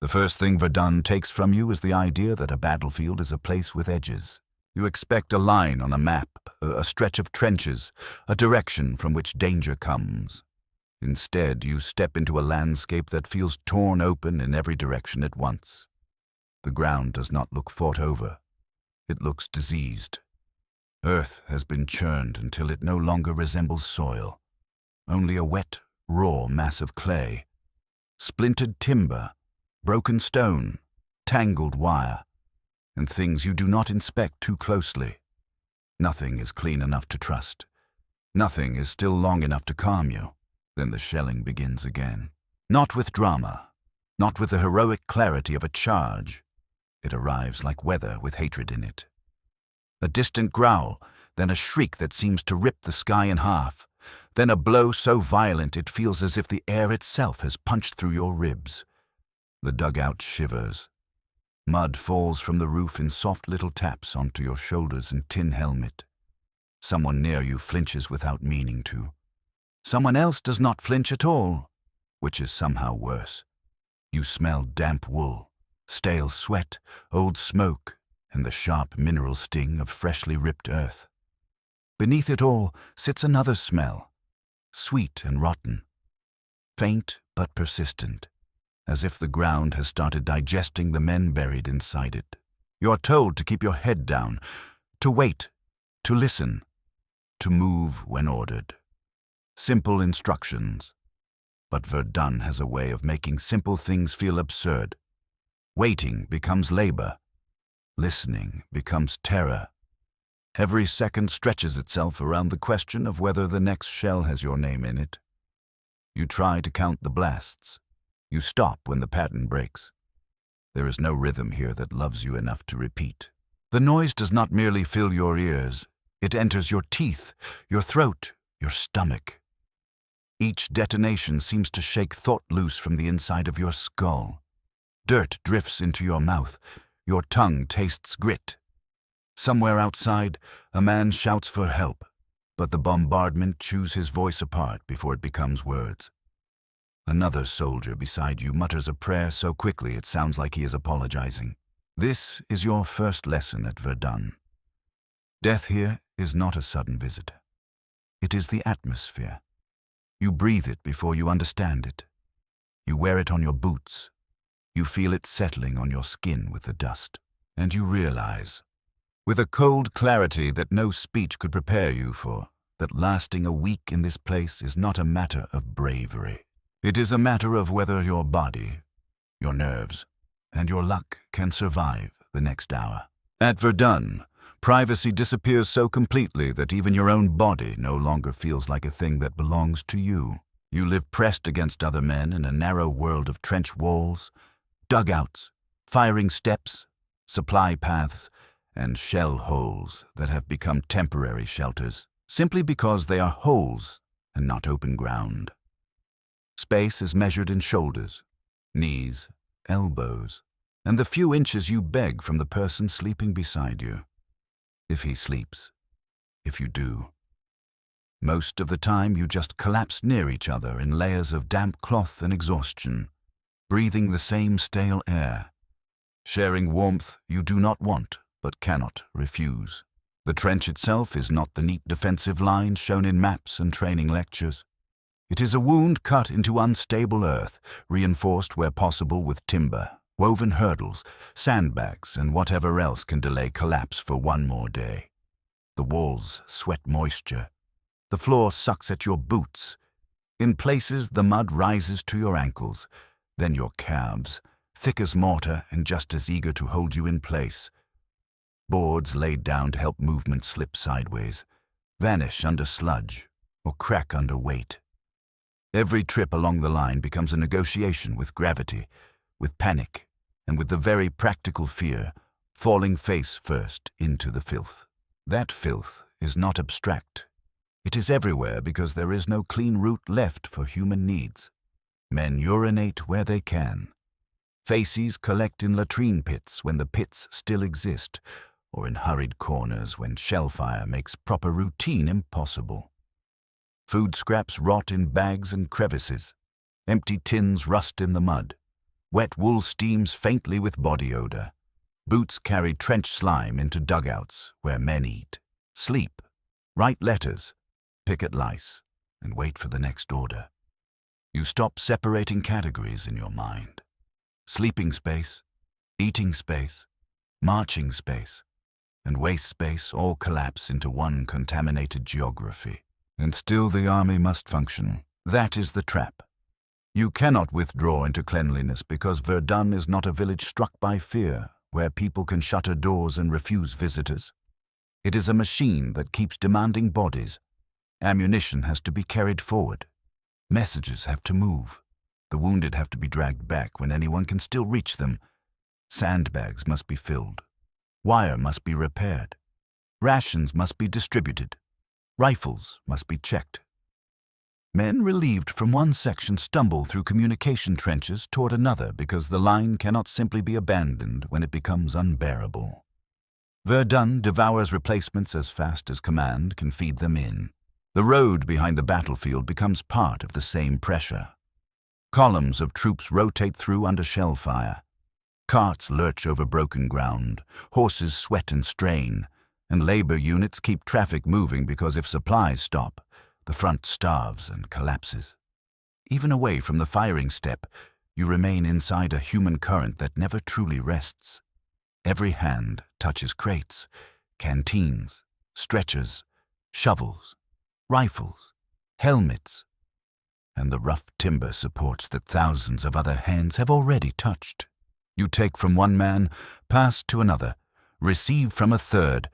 The first thing Verdun takes from you is the idea that a battlefield is a place with edges. You expect a line on a map, a stretch of trenches, a direction from which danger comes. Instead, you step into a landscape that feels torn open in every direction at once. The ground does not look fought over. It looks diseased. Earth has been churned until it no longer resembles soil. Only a wet, raw mass of clay. Splintered timber, broken stone, tangled wire, and things you do not inspect too closely. Nothing is clean enough to trust. Nothing is still long enough to calm you. Then the shelling begins again. Not with drama, not with the heroic clarity of a charge. It arrives like weather with hatred in it. A distant growl, then a shriek that seems to rip the sky in half, then a blow so violent it feels as if the air itself has punched through your ribs. The dugout shivers. Mud falls from the roof in soft little taps onto your shoulders and tin helmet. Someone near you flinches without meaning to. Someone else does not flinch at all, which is somehow worse. You smell damp wool, stale sweat, old smoke, and the sharp mineral sting of freshly ripped earth. Beneath it all sits another smell, sweet and rotten, faint but persistent, as if the ground has started digesting the men buried inside it. You are told to keep your head down, to wait, to listen, to move when ordered. Simple instructions. But Verdun has a way of making simple things feel absurd. Waiting becomes labor. Listening becomes terror. Every second stretches itself around the question of whether the next shell has your name in it. You try to count the blasts. You stop when the pattern breaks. There is no rhythm here that loves you enough to repeat. The noise does not merely fill your ears. It enters your teeth, your throat, your stomach. Each detonation seems to shake thought loose from the inside of your skull. Dirt drifts into your mouth. Your tongue tastes grit. Somewhere outside, a man shouts for help, but the bombardment chews his voice apart before it becomes words. Another soldier beside you mutters a prayer so quickly it sounds like he is apologizing. This is your first lesson at Verdun. Death here is not a sudden visit. It is the atmosphere. You breathe it before you understand it. You wear it on your boots. You feel it settling on your skin with the dust. And you realize, with a cold clarity that no speech could prepare you for, that lasting a week in this place is not a matter of bravery. It is a matter of whether your body, your nerves, and your luck can survive the next hour. At Verdun, privacy disappears so completely that even your own body no longer feels like a thing that belongs to you. You live pressed against other men in a narrow world of trench walls, dugouts, firing steps, supply paths, and shell holes that have become temporary shelters, simply because they are holes and not open ground. Space is measured in shoulders, knees, elbows, and the few inches you beg from the person sleeping beside you. If he sleeps, if you do. Most of the time you just collapse near each other in layers of damp cloth and exhaustion, breathing the same stale air, sharing warmth you do not want but cannot refuse. The trench itself is not the neat defensive line shown in maps and training lectures. It is a wound cut into unstable earth, reinforced where possible with timber, woven hurdles, sandbags, and whatever else can delay collapse for one more day. The walls sweat moisture. The floor sucks at your boots. In places, the mud rises to your ankles, then your calves, thick as mortar and just as eager to hold you in place. Boards laid down to help movement slip sideways, vanish under sludge, or crack under weight. Every trip along the line becomes a negotiation with gravity, with panic, and with the very practical fear, falling face first into the filth. That filth is not abstract. It is everywhere because there is no clean route left for human needs. Men urinate where they can. Faces collect in latrine pits when the pits still exist, or in hurried corners when shellfire makes proper routine impossible. Food scraps rot in bags and crevices. Empty tins rust in the mud. Wet wool steams faintly with body odor. Boots carry trench slime into dugouts where men eat. Sleep, write letters, pick at lice, and wait for the next order. You stop separating categories in your mind. Sleeping space, eating space, marching space, and waste space all collapse into one contaminated geography. And still the army must function. That is the trap. You cannot withdraw into cleanliness because Verdun is not a village struck by fear, where people can shutter doors and refuse visitors. It is a machine that keeps demanding bodies. Ammunition has to be carried forward. Messages have to move. The wounded have to be dragged back when anyone can still reach them. Sandbags must be filled. Wire must be repaired. Rations must be distributed. Rifles must be checked. Men relieved from one section stumble through communication trenches toward another because the line cannot simply be abandoned when it becomes unbearable. Verdun devours replacements as fast as command can feed them in. The road behind the battlefield becomes part of the same pressure. Columns of troops rotate through under shell fire. Carts lurch over broken ground, horses sweat and strain, and labor units keep traffic moving because if supplies stop, the front starves and collapses. Even away from the firing step, you remain inside a human current that never truly rests. Every hand touches crates, canteens, stretchers, shovels, rifles, helmets, and the rough timber supports that thousands of other hands have already touched. You take from one man, pass to another, receive from a third.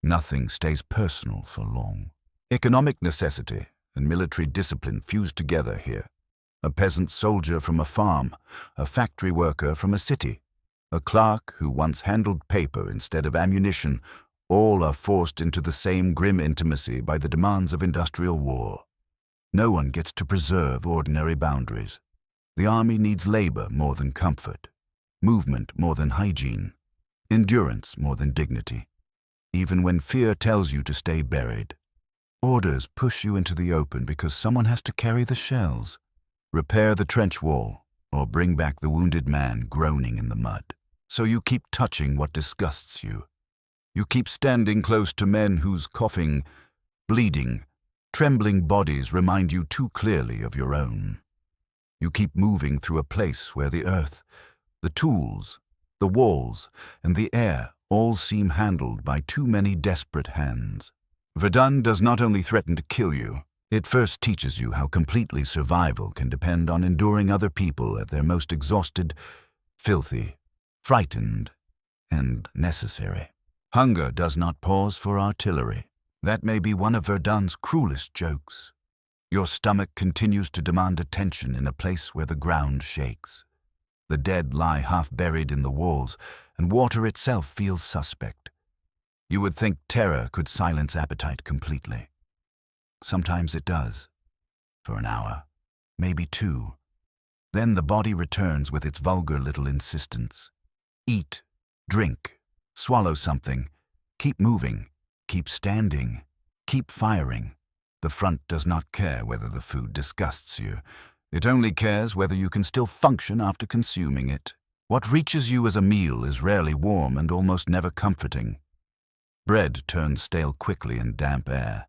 Nothing stays personal for long. Economic necessity and military discipline fuse together here. A peasant soldier from a farm, a factory worker from a city, a clerk who once handled paper instead of ammunition, all are forced into the same grim intimacy by the demands of industrial war. No one gets to preserve ordinary boundaries. The army needs labor more than comfort, movement more than hygiene, endurance more than dignity. Even when fear tells you to stay buried, orders push you into the open because someone has to carry the shells, repair the trench wall, or bring back the wounded man groaning in the mud. So you keep touching what disgusts you. You keep standing close to men whose coughing, bleeding, trembling bodies remind you too clearly of your own. You keep moving through a place where the earth, the tools, the walls, and the air all seem handled by too many desperate hands. Verdun does not only threaten to kill you, it first teaches you how completely survival can depend on enduring other people at their most exhausted, filthy, frightened, and necessary. Hunger does not pause for artillery. That may be one of Verdun's cruelest jokes. Your stomach continues to demand attention in a place where the ground shakes. The dead lie half buried in the walls, and water itself feels suspect. You would think terror could silence appetite completely. Sometimes it does. For an hour, maybe two. Then the body returns with its vulgar little insistence. Eat, drink, swallow something, keep moving, keep standing, keep firing. The front does not care whether the food disgusts you. It only cares whether you can still function after consuming it. What reaches you as a meal is rarely warm and almost never comforting. Bread turns stale quickly in damp air,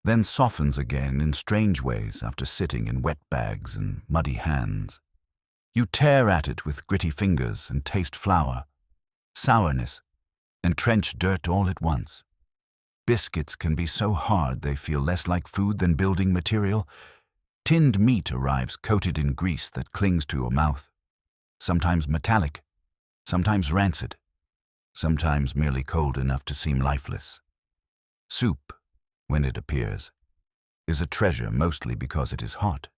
then softens again in strange ways after sitting in wet bags and muddy hands. You tear at it with gritty fingers and taste flour, sourness, and trench dirt all at once. Biscuits can be so hard they feel less like food than building material. Tinned meat arrives coated in grease that clings to your mouth, sometimes metallic, sometimes rancid, sometimes merely cold enough to seem lifeless. Soup, when it appears, is a treasure mostly because it is hot,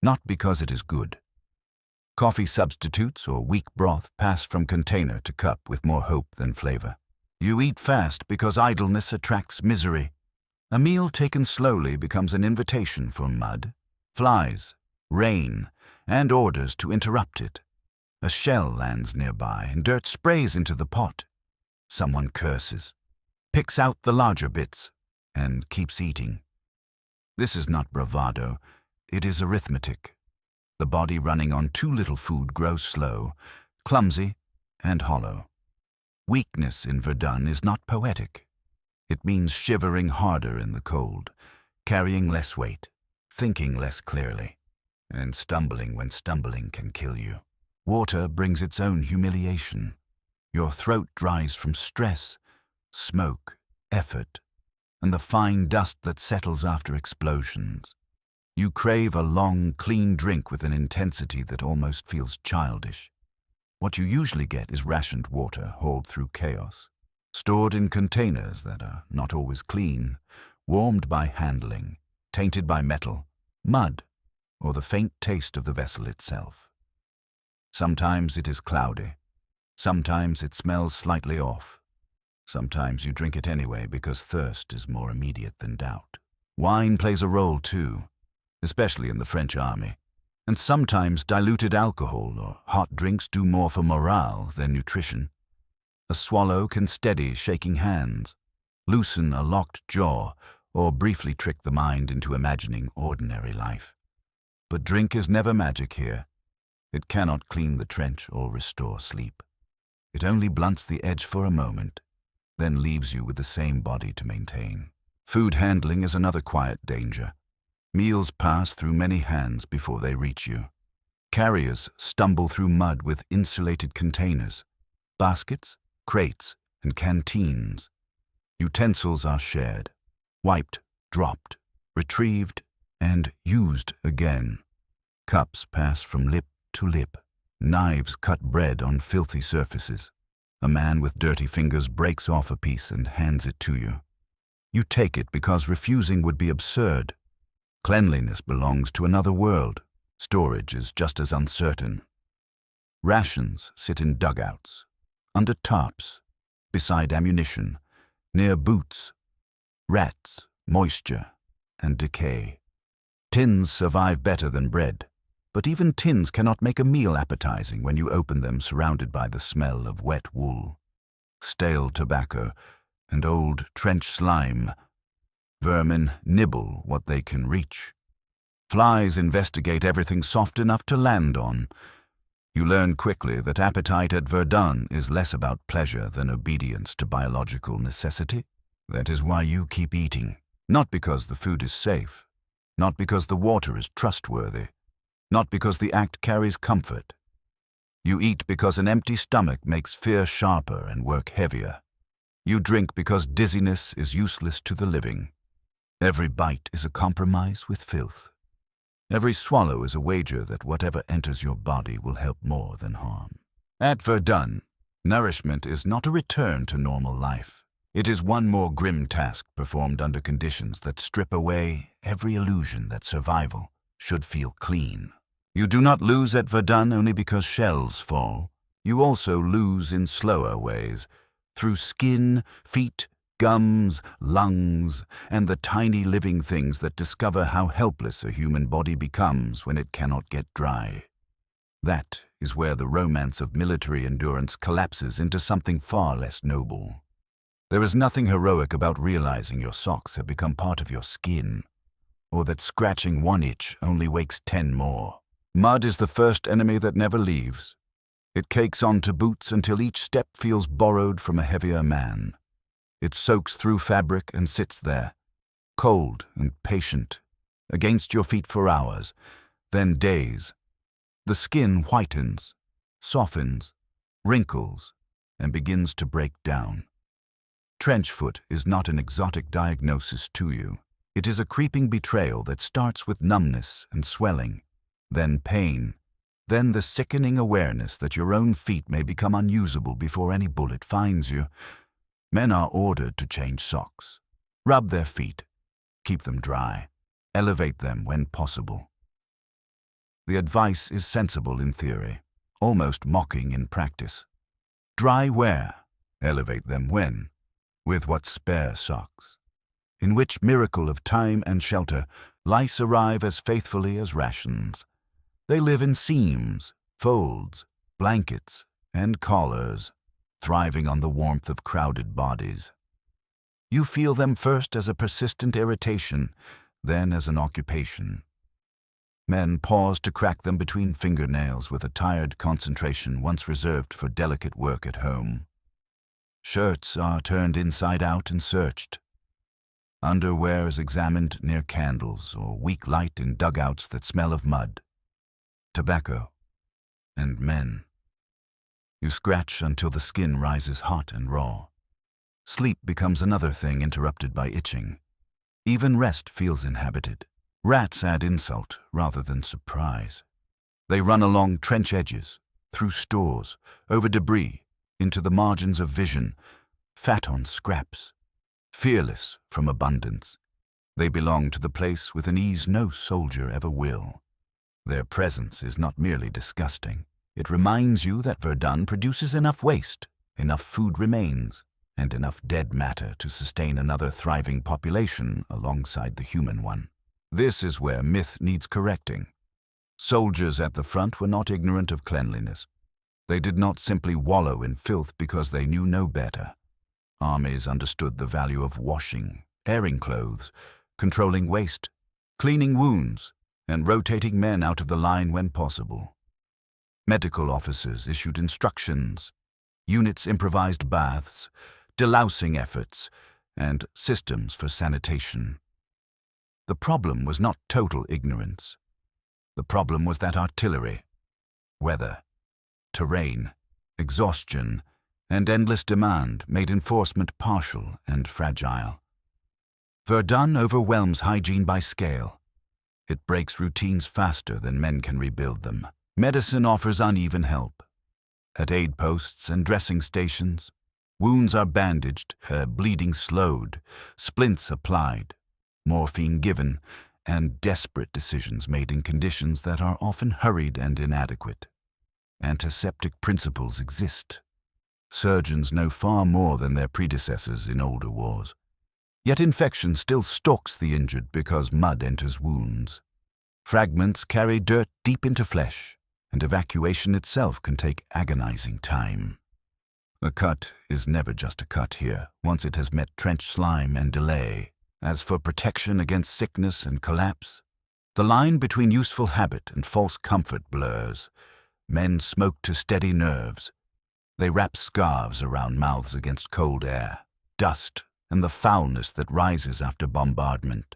not because it is good. Coffee substitutes or weak broth pass from container to cup with more hope than flavor. You eat fast because idleness attracts misery. A meal taken slowly becomes an invitation for mud, flies, rain, and orders to interrupt it. A shell lands nearby and dirt sprays into the pot. Someone curses, picks out the larger bits, and keeps eating. This is not bravado, it is arithmetic. The body running on too little food grows slow, clumsy, and hollow. Weakness in Verdun is not poetic. It means shivering harder in the cold, carrying less weight, thinking less clearly, and stumbling when stumbling can kill you. Water brings its own humiliation. Your throat dries from stress, smoke, effort, and the fine dust that settles after explosions. You crave a long, clean drink with an intensity that almost feels childish. What you usually get is rationed water hauled through chaos, stored in containers that are not always clean, warmed by handling, tainted by metal, mud, or the faint taste of the vessel itself. Sometimes it is cloudy. Sometimes it smells slightly off. Sometimes you drink it anyway because thirst is more immediate than doubt. Wine plays a role too, especially in the French army. And sometimes diluted alcohol or hot drinks do more for morale than nutrition. A swallow can steady shaking hands, loosen a locked jaw, or briefly trick the mind into imagining ordinary life. But drink is never magic here. It cannot clean the trench or restore sleep. It only blunts the edge for a moment, then leaves you with the same body to maintain. Food handling is another quiet danger. Meals pass through many hands before they reach you. Carriers stumble through mud with insulated containers, baskets, crates, and canteens. Utensils are shared, wiped, dropped, retrieved, and used again. Cups pass from lip to lip. Knives cut bread on filthy surfaces. A man with dirty fingers breaks off a piece and hands it to you. You take it because refusing would be absurd. Cleanliness belongs to another world. Storage is just as uncertain. Rations sit in dugouts, under tarps, beside ammunition, near boots, rats, moisture, and decay. Tins survive better than bread, but even tins cannot make a meal appetizing when you open them surrounded by the smell of wet wool, stale tobacco, and old trench slime. Vermin nibble what they can reach. Flies investigate everything soft enough to land on. You learn quickly that appetite at Verdun is less about pleasure than obedience to biological necessity. That is why you keep eating. Not because the food is safe, not because the water is trustworthy, not because the act carries comfort. You eat because an empty stomach makes fear sharper and work heavier. You drink because dizziness is useless to the living. Every bite is a compromise with filth. Every swallow is a wager that whatever enters your body will help more than harm. At Verdun, nourishment is not a return to normal life. It is one more grim task performed under conditions that strip away every illusion that survival should feel clean. You do not lose at Verdun only because shells fall. You also lose in slower ways, through skin, feet, gums, lungs, and the tiny living things that discover how helpless a human body becomes when it cannot get dry. That is where the romance of military endurance collapses into something far less noble. There is nothing heroic about realizing your socks have become part of your skin, or that scratching one itch only wakes 10 more. Mud is the first enemy that never leaves. It cakes onto boots until each step feels borrowed from a heavier man. It soaks through fabric and sits there, cold and patient, against your feet for hours, then days. The skin whitens, softens, wrinkles, and begins to break down. Trench foot is not an exotic diagnosis to you. It is a creeping betrayal that starts with numbness and swelling, then pain, then the sickening awareness that your own feet may become unusable before any bullet finds you. Men are ordered to change socks, rub their feet, keep them dry, elevate them when possible. The advice is sensible in theory, almost mocking in practice. Dry where? Elevate them when? With what spare socks? In which miracle of time and shelter, lice arrive as faithfully as rations. They live in seams, folds, blankets, and collars, thriving on the warmth of crowded bodies. You feel them first as a persistent irritation, then as an occupation. Men pause to crack them between fingernails with a tired concentration once reserved for delicate work at home. Shirts are turned inside out and searched. Underwear is examined near candles or weak light in dugouts that smell of mud, tobacco, and men. You scratch until the skin rises hot and raw. Sleep becomes another thing interrupted by itching. Even rest feels inhabited. Rats add insult rather than surprise. They run along trench edges, through stores, over debris, into the margins of vision, fat on scraps. Fearless from abundance, they belong to the place with an ease no soldier ever will. Their presence is not merely disgusting. It reminds you that Verdun produces enough waste, enough food remains, and enough dead matter to sustain another thriving population alongside the human one. This is where myth needs correcting. Soldiers at the front were not ignorant of cleanliness. They did not simply wallow in filth because they knew no better. Armies understood the value of washing, airing clothes, controlling waste, cleaning wounds, and rotating men out of the line when possible. Medical officers issued instructions. Units improvised baths, delousing efforts, and systems for sanitation. The problem was not total ignorance. The problem was that artillery, weather, terrain, exhaustion, and endless demand made enforcement partial and fragile. Verdun overwhelms hygiene by scale. It breaks routines faster than men can rebuild them. Medicine offers uneven help. At aid posts and dressing stations, wounds are bandaged, bleeding slowed, splints applied, morphine given, and desperate decisions made in conditions that are often hurried and inadequate. Antiseptic principles exist. Surgeons know far more than their predecessors in older wars. Yet infection still stalks the injured because mud enters wounds. Fragments carry dirt deep into flesh, and evacuation itself can take agonizing time. A cut is never just a cut here, once it has met trench slime and delay. As for protection against sickness and collapse, the line between useful habit and false comfort blurs. Men smoke to steady nerves. They wrap scarves around mouths against cold air, dust, and the foulness that rises after bombardment.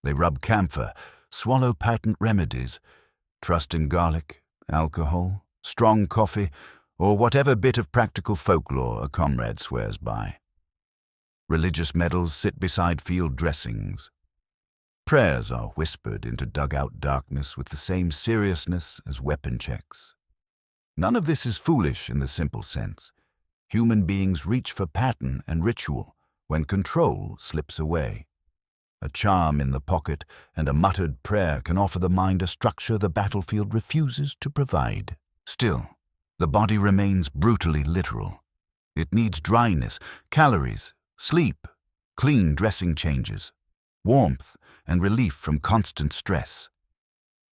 They rub camphor, swallow patent remedies, trust in garlic, alcohol, strong coffee, or whatever bit of practical folklore a comrade swears by. Religious medals sit beside field dressings. Prayers are whispered into dugout darkness with the same seriousness as weapon checks. None of this is foolish in the simple sense. Human beings reach for pattern and ritual when control slips away. A charm in the pocket and a muttered prayer can offer the mind a structure the battlefield refuses to provide. Still, the body remains brutally literal. It needs dryness, calories, sleep, clean dressing changes, warmth, and relief from constant stress.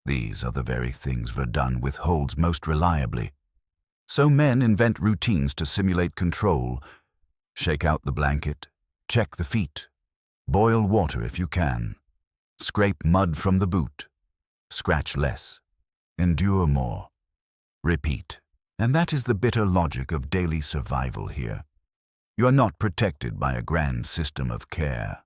These are the very things Verdun withholds most reliably. So men invent routines to simulate control. Shake out the blanket, check the feet, boil water if you can, scrape mud from the boot, scratch less, endure more, repeat. And that is the bitter logic of daily survival here. You are not protected by a grand system of care.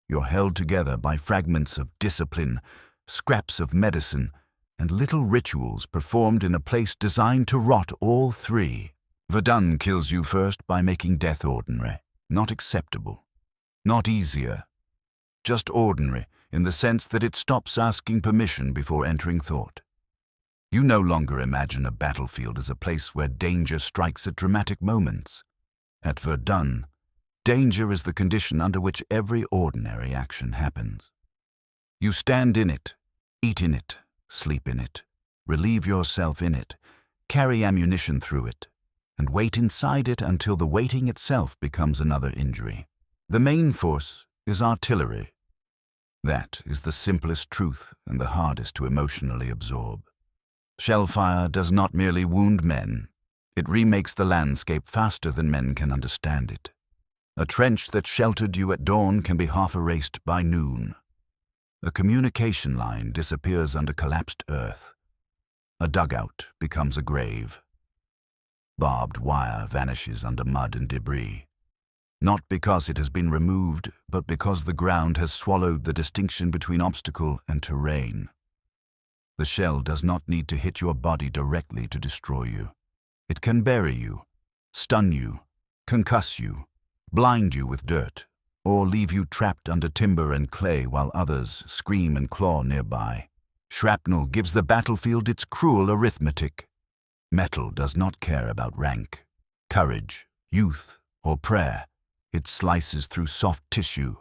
You're held together by fragments of discipline, scraps of medicine, and little rituals performed in a place designed to rot all three. Verdun kills you first by making death ordinary, not acceptable, not easier, just ordinary in the sense that it stops asking permission before entering thought. You no longer imagine a battlefield as a place where danger strikes at dramatic moments. At Verdun, danger is the condition under which every ordinary action happens. You stand in it, eat in it, sleep in it, relieve yourself in it, carry ammunition through it, and wait inside it until the waiting itself becomes another injury. The main force is artillery. That is the simplest truth and the hardest to emotionally absorb. Shellfire does not merely wound men. It remakes the landscape faster than men can understand it. A trench that sheltered you at dawn can be half erased by noon. A communication line disappears under collapsed earth. A dugout becomes a grave. Barbed wire vanishes under mud and debris. Not because it has been removed, but because the ground has swallowed the distinction between obstacle and terrain. The shell does not need to hit your body directly to destroy you. It can bury you, stun you, concuss you, blind you with dirt, or leave you trapped under timber and clay while others scream and claw nearby. Shrapnel gives the battlefield its cruel arithmetic. Metal does not care about rank, courage, youth, or prayer. It slices through soft tissue,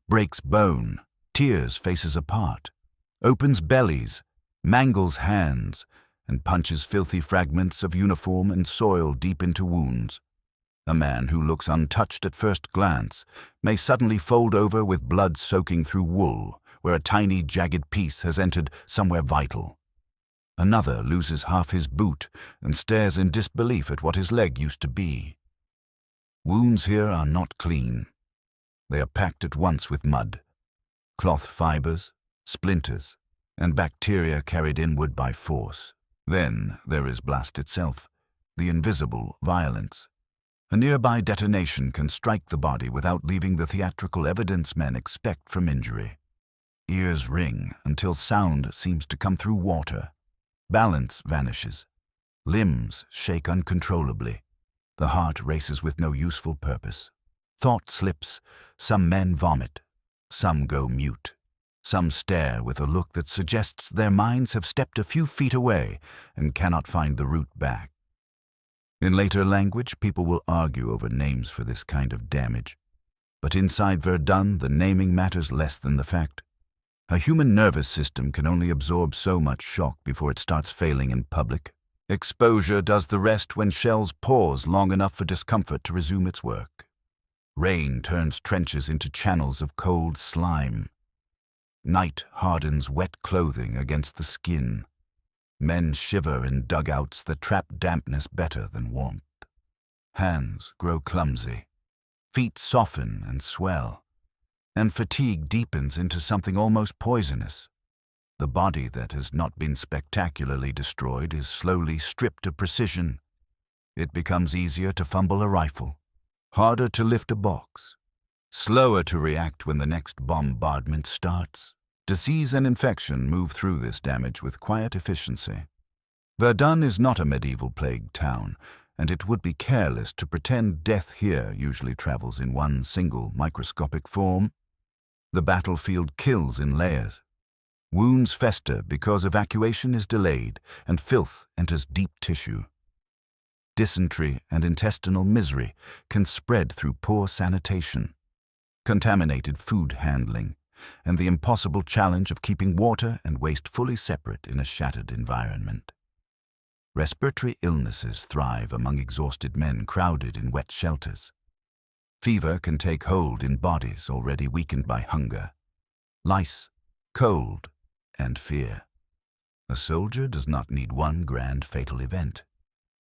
breaks bone, tears faces apart, opens bellies, mangles hands, and punches filthy fragments of uniform and soil deep into wounds. A man who looks untouched at first glance may suddenly fold over with blood soaking through wool, where a tiny jagged piece has entered somewhere vital. Another loses half his boot and stares in disbelief at what his leg used to be. Wounds here are not clean. They are packed at once with mud, cloth fibers, splinters, and bacteria carried inward by force. Then there is blast itself, the invisible violence. A nearby detonation can strike the body without leaving the theatrical evidence men expect from injury. Ears ring until sound seems to come through water. Balance vanishes. Limbs shake uncontrollably. The heart races with no useful purpose. Thought slips. Some men vomit. Some go mute. Some stare with a look that suggests their minds have stepped a few feet away and cannot find the route back. In later language, people will argue over names for this kind of damage. But inside Verdun, the naming matters less than the fact. A human nervous system can only absorb so much shock before it starts failing in public. Exposure does the rest when shells pause long enough for discomfort to resume its work. Rain turns trenches into channels of cold slime. Night hardens wet clothing against the skin. Men shiver in dugouts that trap dampness better than warmth. Hands grow clumsy. Feet soften and swell. And fatigue deepens into something almost poisonous. The body that has not been spectacularly destroyed is slowly stripped of precision. It becomes easier to fumble a rifle, harder to lift a box, slower to react when the next bombardment starts. Disease and infection move through this damage with quiet efficiency. Verdun is not a medieval plagued town, and it would be careless to pretend death here usually travels in one single microscopic form. The battlefield kills in layers. Wounds fester because evacuation is delayed, and filth enters deep tissue. Dysentery and intestinal misery can spread through poor sanitation, contaminated food handling, and the impossible challenge of keeping water and waste fully separate in a shattered environment. Respiratory illnesses thrive among exhausted men crowded in wet shelters. Fever can take hold in bodies already weakened by hunger, lice, cold, and fear. A soldier does not need one grand fatal event.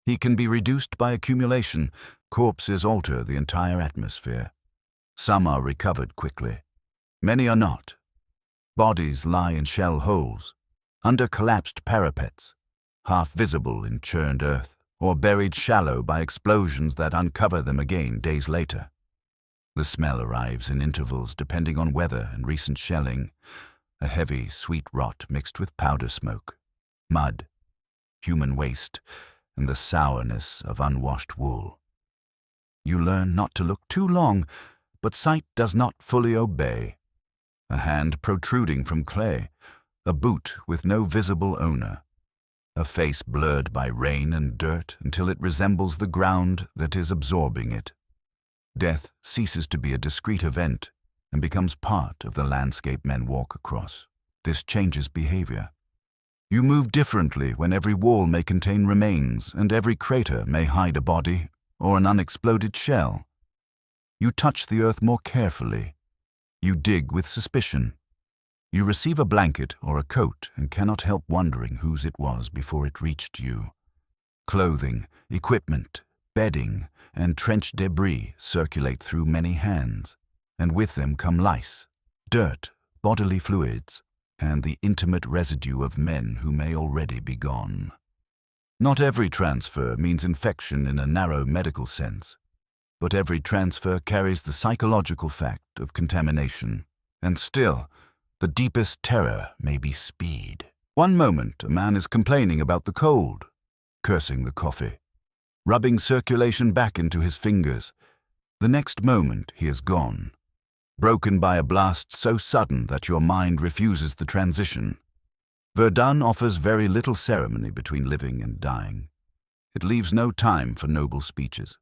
He can be reduced by accumulation. Corpses alter the entire atmosphere. Some are recovered quickly. Many are not. Bodies lie in shell holes, under collapsed parapets, half visible in churned earth, or buried shallow by explosions that uncover them again days later. The smell arrives in intervals depending on weather and recent shelling, a heavy, sweet rot mixed with powder smoke, mud, human waste, and the sourness of unwashed wool. You learn not to look too long, but sight does not fully obey. A hand protruding from clay, a boot with no visible owner, a face blurred by rain and dirt until it resembles the ground that is absorbing it. Death ceases to be a discrete event and becomes part of the landscape men walk across. This changes behavior. You move differently when every wall may contain remains and every crater may hide a body or an unexploded shell. You touch the earth more carefully. You dig with suspicion. You receive a blanket or a coat and cannot help wondering whose it was before it reached you. Clothing, equipment, bedding, and trench debris circulate through many hands, and with them come lice, dirt, bodily fluids. and the intimate residue of men who may already be gone. Not every transfer means infection in a narrow medical sense, but every transfer carries the psychological fact of contamination. And still, the deepest terror may be speed. One moment, a man is complaining about the cold, cursing the coffee, rubbing circulation back into his fingers. The next moment, he is gone, broken by a blast so sudden that your mind refuses the transition. Verdun offers very little ceremony between living and dying. It leaves no time for noble speeches.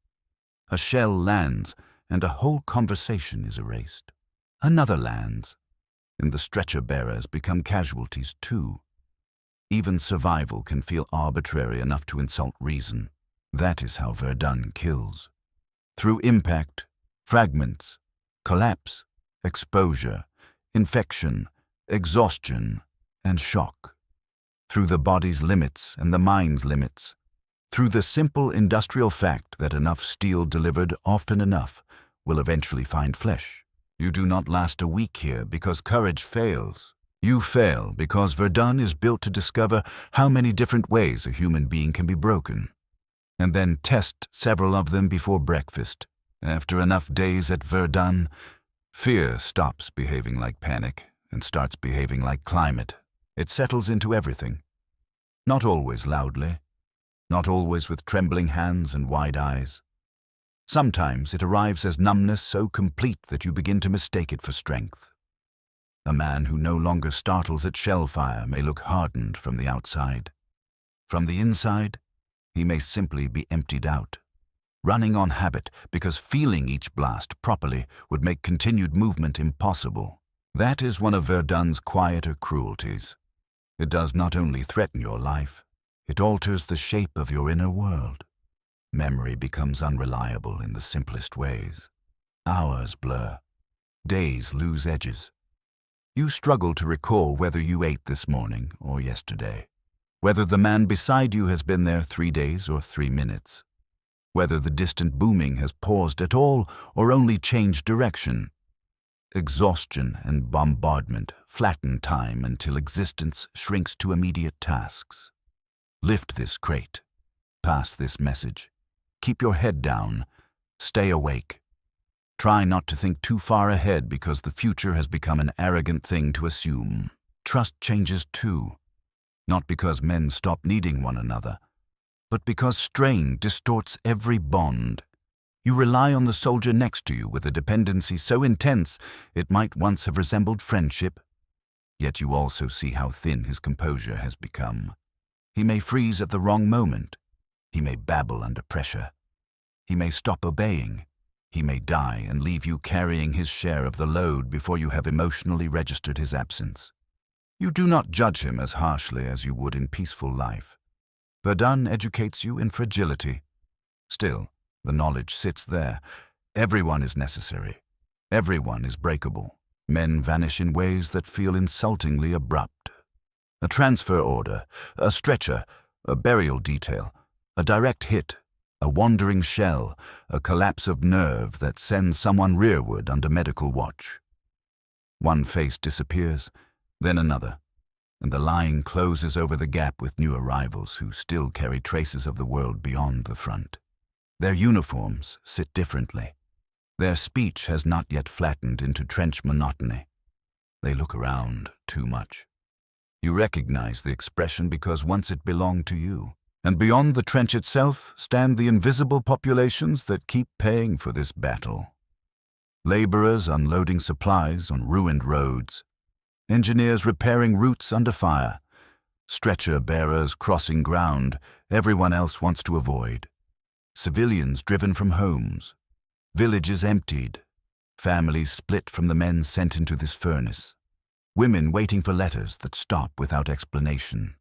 A shell lands, and a whole conversation is erased. Another lands, and the stretcher-bearers become casualties too. Even survival can feel arbitrary enough to insult reason. That is how Verdun kills. Through impact, fragments, collapse, exposure, infection, exhaustion, and shock. Through the body's limits and the mind's limits. Through the simple industrial fact that enough steel delivered often enough will eventually find flesh. You do not last a week here because courage fails. You fail because Verdun is built to discover how many different ways a human being can be broken, and then test several of them before breakfast. After enough days at Verdun, fear stops behaving like panic and starts behaving like climate. It settles into everything. Not always loudly, not always with trembling hands and wide eyes. Sometimes it arrives as numbness so complete that you begin to mistake it for strength. A man who no longer startles at shell fire may look hardened from the outside. From the inside, he may simply be emptied out, running on habit because feeling each blast properly would make continued movement impossible. That is one of Verdun's quieter cruelties. It does not only threaten your life, it alters the shape of your inner world. Memory becomes unreliable in the simplest ways. Hours blur. Days lose edges. You struggle to recall whether you ate this morning or yesterday, whether the man beside you has been there 3 days or 3 minutes, whether the distant booming has paused at all or only changed direction. Exhaustion and bombardment flatten time until existence shrinks to immediate tasks. Lift this crate. Pass this message. Keep your head down. Stay awake. Try not to think too far ahead because the future has become an arrogant thing to assume. Trust changes too, not because men stop needing one another, but because strain distorts every bond. You rely on the soldier next to you with a dependency so intense it might once have resembled friendship. Yet you also see how thin his composure has become. He may freeze at the wrong moment. He may babble under pressure. He may stop obeying. He may die and leave you carrying his share of the load before you have emotionally registered his absence. You do not judge him as harshly as you would in peaceful life. Verdun educates you in fragility. Still, the knowledge sits there. Everyone is necessary. Everyone is breakable. Men vanish in ways that feel insultingly abrupt. A transfer order, a stretcher, a burial detail, a direct hit, a wandering shell, a collapse of nerve that sends someone rearward under medical watch. One face disappears, then another, and the line closes over the gap with new arrivals who still carry traces of the world beyond the front. Their uniforms sit differently. Their speech has not yet flattened into trench monotony. They look around too much. You recognize the expression because once it belonged to you. And beyond the trench itself stand the invisible populations that keep paying for this battle. Laborers unloading supplies on ruined roads, engineers repairing routes under fire, stretcher bearers crossing ground everyone else wants to avoid, civilians driven from homes, villages emptied, families split from the men sent into this furnace, women waiting for letters that stop without explanation.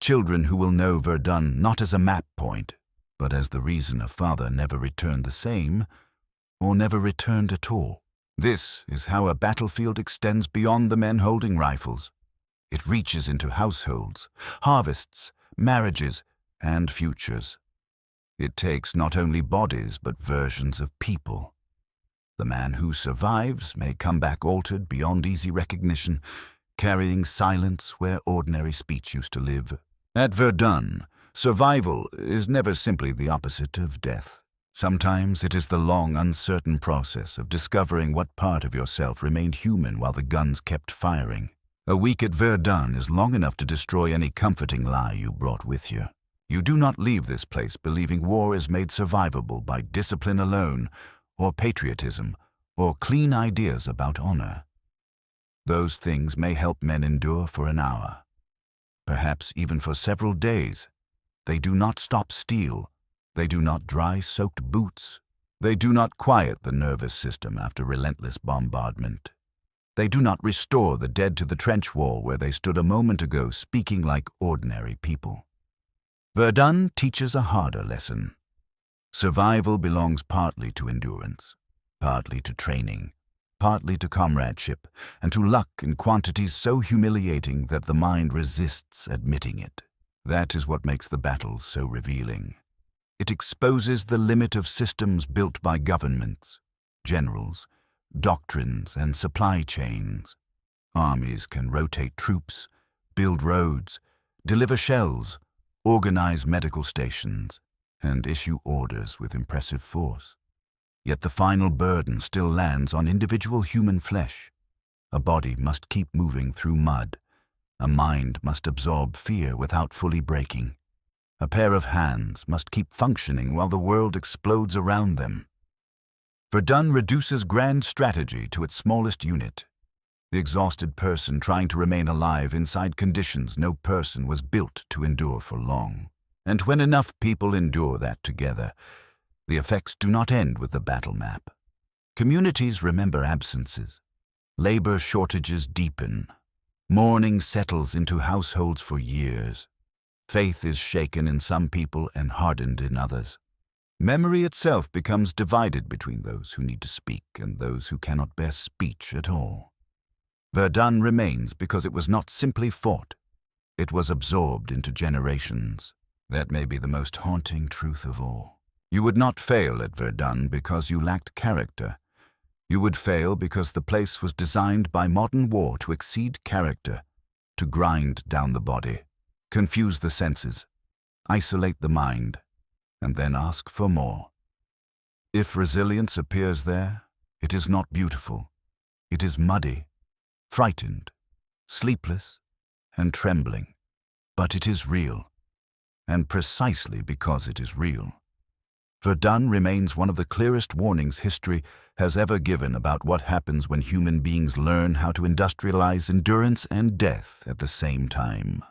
Children who will know Verdun not as a map point, but as the reason a father never returned the same, or never returned at all. This is how a battlefield extends beyond the men holding rifles. It reaches into households, harvests, marriages, and futures. It takes not only bodies, but versions of people. The man who survives may come back altered beyond easy recognition, carrying silence where ordinary speech used to live. At Verdun, survival is never simply the opposite of death. Sometimes it is the long, uncertain process of discovering what part of yourself remained human while the guns kept firing. A week at Verdun is long enough to destroy any comforting lie you brought with you. You do not leave this place believing war is made survivable by discipline alone, or patriotism, or clean ideas about honor. Those things may help men endure for an hour, perhaps even for several days. They do not stop steel. They do not dry soaked boots. They do not quiet the nervous system after relentless bombardment. They do not restore the dead to the trench wall where they stood a moment ago speaking like ordinary people. Verdun teaches a harder lesson. Survival belongs partly to endurance, partly to training, partly to comradeship, and to luck in quantities so humiliating that the mind resists admitting it. That is what makes the battle so revealing. It exposes the limit of systems built by governments, generals, doctrines, and supply chains. Armies can rotate troops, build roads, deliver shells, organize medical stations, and issue orders with impressive force. Yet the final burden still lands on individual human flesh. A body must keep moving through mud. A mind must absorb fear without fully breaking. A pair of hands must keep functioning while the world explodes around them. Verdun reduces grand strategy to its smallest unit. The exhausted person trying to remain alive inside conditions no person was built to endure for long. And when enough people endure that together, the effects do not end with the battle map. Communities remember absences. Labor shortages deepen. Mourning settles into households for years. Faith is shaken in some people and hardened in others. Memory itself becomes divided between those who need to speak and those who cannot bear speech at all. Verdun remains because it was not simply fought. It was absorbed into generations. That may be the most haunting truth of all. You would not fail at Verdun because you lacked character. You would fail because the place was designed by modern war to exceed character, to grind down the body, confuse the senses, isolate the mind, and then ask for more. If resilience appears there, it is not beautiful. It is muddy, frightened, sleepless, and trembling. But it is real. And precisely because it is real, Verdun remains one of the clearest warnings history has ever given about what happens when human beings learn how to industrialize endurance and death at the same time.